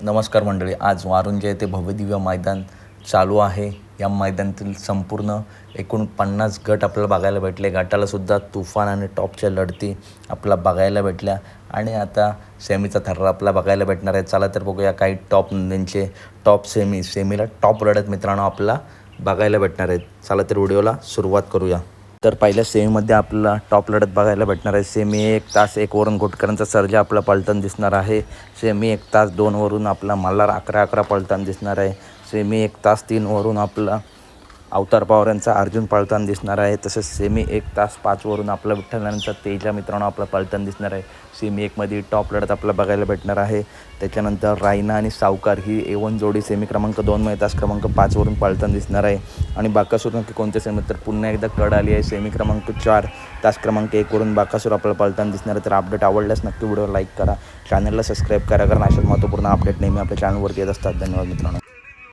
नमस्कार मंडळी, आज वारुंजे येथे भव्यदिव्य मैदान चालू आहे. या मैदानातील संपूर्ण एकूण 50 गट आपल्याला बघायला भेटले. गटालासुद्धा तुफान आणि टॉपच्या लढती आपल्याला बघायला भेटल्या आणि आता सेमीचा थर्रा आपल्याला बघायला भेटणार आहे. चला तर बघूया काही टॉप नंदींचे टॉप सेमीला टॉप लढत मित्रांनो आपल्याला बघायला भेटणार आहेत. चला तर व्हिडिओला सुरुवात करूया. तर पहिल्या सेमीमध्ये आपल्याला टॉप लढत बघायला भेटणार आहे. सेमी 1 तास 1 वरून घोटकरांचा सर्जा आपला पलटण दिसणार आहे. सेमी 1 तास 2 वरून आपला मल्हार 11-11 पलटण दिसणार आहे. सेमी 1 तास 3 वरून आपला अवतार पवार यांचा अर्जुन पळताना दिसणार आहे. तसेच सेमी 1 तास 5 वरून आपला विठ्ठलांचा तेजा मित्रांनो आपला पळताना दिसणार आहे. सेमी 1 मध्ये टॉप लढत आपल्याला बघायला भेटणार आहे. त्याच्यानंतर रायना आणि सावकार ही A1 जोडी सेमी क्रमांक 2 मध्ये तास क्रमांक 5 वरून पळताना दिसणार आहे. आणि बाकासूर नक्की कोणत्या सेमीत तर पुन्हा एकदा कड आली आहे. सेमी क्रमांक 4 तास क्रमांक 1 वरून बाकासूर आपल्याला पळताना दिसणार आहे. तर अपडेट आवडल्यास नक्की व्हिडिओ लाईक करा, चॅनलला सबस्क्राईब करा, कारण अशाच महत्त्वपूर्ण अपडेट नेहमी आपल्या चॅनलवरती येत असतात. धन्यवाद मित्रांनो.